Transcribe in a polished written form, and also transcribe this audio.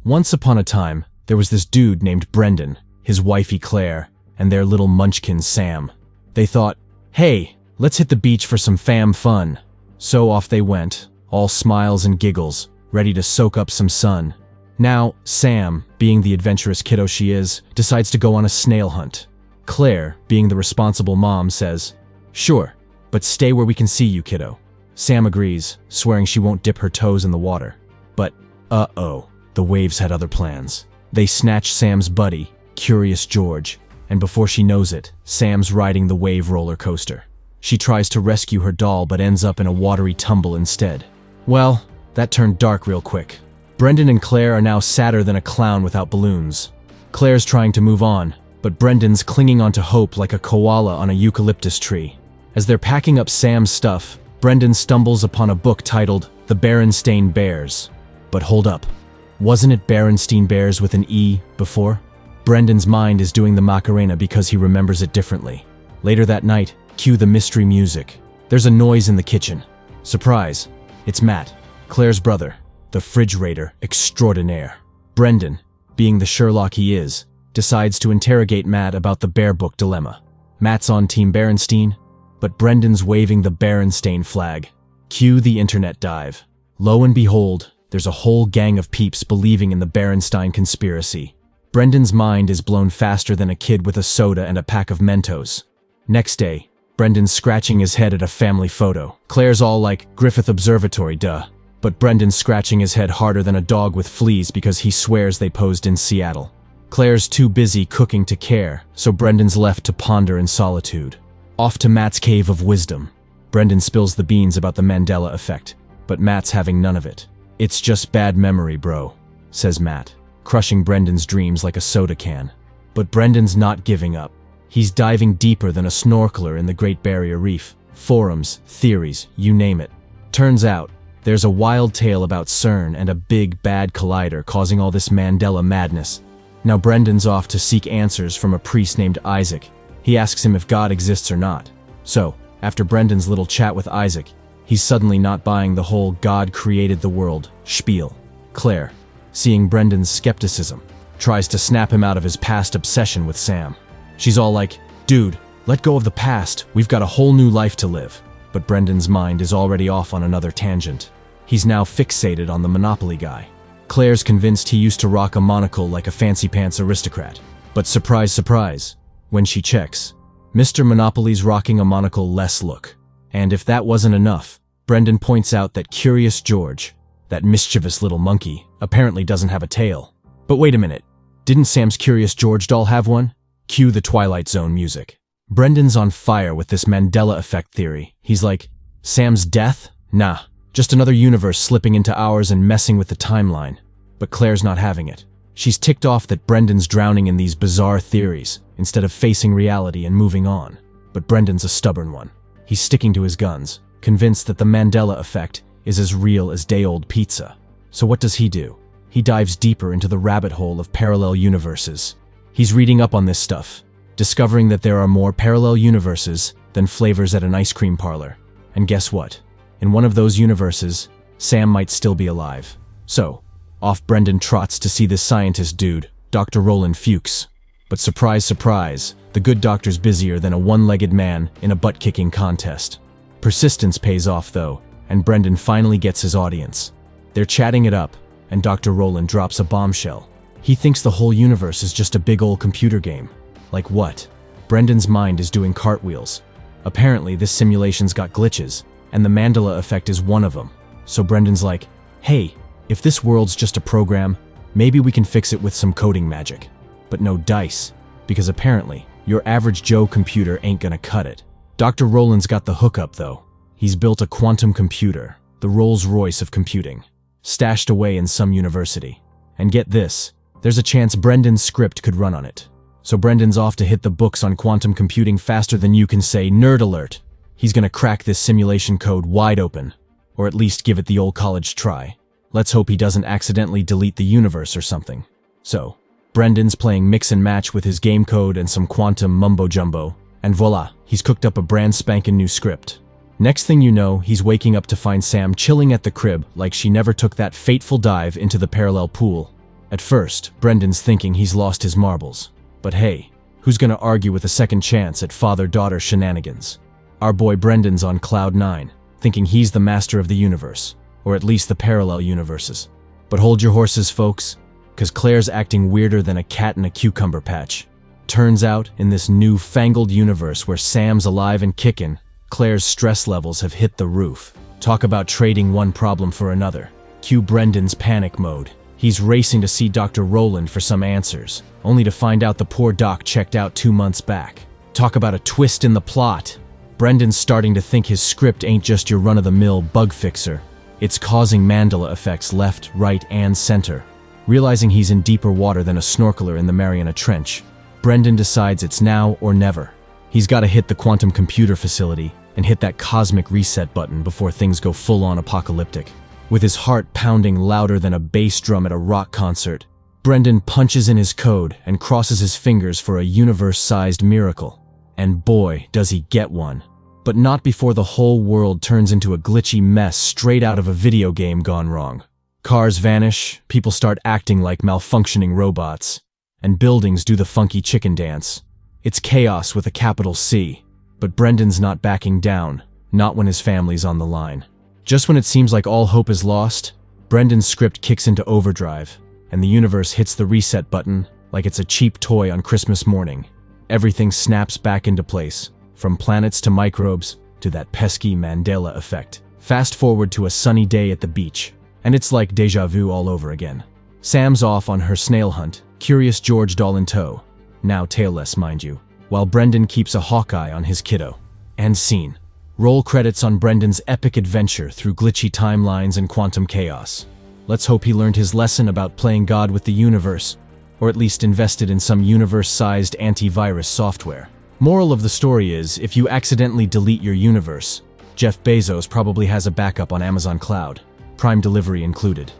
Once upon a time, there was this dude named Brendan, his wifey Claire, and their little munchkin Sam. They thought, hey, let's hit the beach for some fam fun. So off they went, all smiles and giggles, ready to soak up some sun. Now, Sam, being the adventurous kiddo she is, decides to go on a snail hunt. Claire, being the responsible mom, says, sure, but stay where we can see you, kiddo. Sam agrees, swearing she won't dip her toes in the water. But, uh-oh, the waves had other plans. They snatch Sam's buddy, Curious George, and before she knows it, Sam's riding the wave roller coaster. She tries to rescue her doll but ends up in a watery tumble instead. Well, that turned dark real quick. Brendan and Claire are now sadder than a clown without balloons. Claire's trying to move on, but Brendan's clinging onto hope like a koala on a eucalyptus tree. As they're packing up Sam's stuff, Brendan stumbles upon a book titled The Berenstain Bears. But hold up, wasn't it Berenstain Bears with an E before? Brendan's mind is doing the Macarena because he remembers it differently. Later that night, cue the mystery music. There's a noise in the kitchen. Surprise, it's Matt, Claire's brother, the refrigerator extraordinaire. Brendan, being the Sherlock he is, decides to interrogate Matt about the bear book dilemma. Matt's on Team Berenstain, but Brendan's waving the Berenstain flag. Cue the internet dive. Lo and behold, there's a whole gang of peeps believing in the Berenstain conspiracy. Brendan's mind is blown faster than a kid with a soda and a pack of Mentos. Next day, Brendan's scratching his head at a family photo. Claire's all like, Griffith Observatory, duh. But Brendan's scratching his head harder than a dog with fleas because he swears they posed in Seattle. Claire's too busy cooking to care, so Brendan's left to ponder in solitude. Off to Matt's cave of wisdom. Brendan spills the beans about the Mandela Effect, but Matt's having none of it. It's just bad memory, bro, says Matt, crushing Brendan's dreams like a soda can. But Brendan's not giving up. He's diving deeper than a snorkeler in the Great Barrier Reef. Forums, theories, you name it. Turns out, there's a wild tale about CERN and a big bad collider causing all this Mandela madness. Now Brendan's off to seek answers from a priest named Isaac. He asks him if God exists or not. So, after Brendan's little chat with Isaac, he's suddenly not buying the whole God created the world spiel. Claire, seeing Brendan's skepticism, tries to snap him out of his past obsession with Sam. She's all like, dude, let go of the past, we've got a whole new life to live. But Brendan's mind is already off on another tangent. He's now fixated on the Monopoly guy. Claire's convinced he used to rock a monocle like a fancy pants aristocrat. But surprise, surprise, when she checks, Mr. Monopoly's rocking a monocle less look. And if that wasn't enough, Brendan points out that Curious George, that mischievous little monkey, apparently doesn't have a tail. But wait a minute, didn't Sam's Curious George doll have one? Cue the Twilight Zone music. Brendan's on fire with this Mandela Effect theory. He's like, Sam's death? Nah, just another universe slipping into ours and messing with the timeline. But Claire's not having it. She's ticked off that Brendan's drowning in these bizarre theories instead of facing reality and moving on. But Brendan's a stubborn one. He's sticking to his guns, convinced that the Mandela Effect is as real as day-old pizza. So what does he do? He dives deeper into the rabbit hole of parallel universes. He's reading up on this stuff, discovering that there are more parallel universes than flavors at an ice cream parlor. And guess what? In one of those universes, Sam might still be alive. So, off Brendan trots to see this scientist dude, Dr. Roland Fuchs. But surprise, surprise, the good doctor's busier than a one-legged man in a butt-kicking contest. Persistence pays off though, and Brendan finally gets his audience. They're chatting it up, and Dr. Roland drops a bombshell. He thinks the whole universe is just a big old computer game. Like what? Brendan's mind is doing cartwheels. Apparently this simulation's got glitches, and the Mandela Effect is one of them. So Brendan's like, hey, if this world's just a program, maybe we can fix it with some coding magic. But no dice, because apparently, your average Joe computer ain't gonna cut it. Dr. Roland's got the hookup though. He's built a quantum computer, the Rolls-Royce of computing, stashed away in some university. And get this, there's a chance Brendan's script could run on it. So Brendan's off to hit the books on quantum computing faster than you can say nerd alert. He's gonna crack this simulation code wide open, or at least give it the old college try. Let's hope he doesn't accidentally delete the universe or something. So, Brendan's playing mix and match with his game code and some quantum mumbo-jumbo, and voila, he's cooked up a brand spankin' new script. Next thing you know, he's waking up to find Sam chilling at the crib like she never took that fateful dive into the parallel pool. At first, Brendan's thinking he's lost his marbles. But hey, who's gonna argue with a second chance at father-daughter shenanigans? Our boy Brendan's on cloud 9, thinking he's the master of the universe, or at least the parallel universes. But hold your horses, folks, cause Claire's acting weirder than a cat in a cucumber patch. Turns out, in this new-fangled universe where Sam's alive and kickin', Claire's stress levels have hit the roof. Talk about trading one problem for another. Cue Brendan's panic mode. He's racing to see Dr. Rowland for some answers, only to find out the poor doc checked out 2 months back. Talk about a twist in the plot. Brendan's starting to think his script ain't just your run-of-the-mill bug fixer. It's causing Mandela effects left, right, and center. Realizing he's in deeper water than a snorkeler in the Mariana Trench, Brendan decides it's now or never. He's got to hit the quantum computer facility and hit that cosmic reset button before things go full-on apocalyptic. With his heart pounding louder than a bass drum at a rock concert, Brendan punches in his code and crosses his fingers for a universe-sized miracle. And boy, does he get one. But not before the whole world turns into a glitchy mess straight out of a video game gone wrong. Cars vanish, people start acting like malfunctioning robots, and buildings do the funky chicken dance. It's chaos with a capital C, but Brendan's not backing down, not when his family's on the line. Just when it seems like all hope is lost, Brendan's script kicks into overdrive, and the universe hits the reset button like it's a cheap toy on Christmas morning. Everything snaps back into place, from planets to microbes to that pesky Mandela Effect. Fast forward to a sunny day at the beach, and it's like deja vu all over again. Sam's off on her snail hunt, Curious George doll in tow, now tailless mind you, while Brendan keeps a hawkeye on his kiddo. And scene. Roll credits on Brendan's epic adventure through glitchy timelines and quantum chaos. Let's hope he learned his lesson about playing God with the universe, or at least invested in some universe-sized antivirus software. Moral of the story is, if you accidentally delete your universe, Jeff Bezos probably has a backup on Amazon Cloud, Prime delivery included.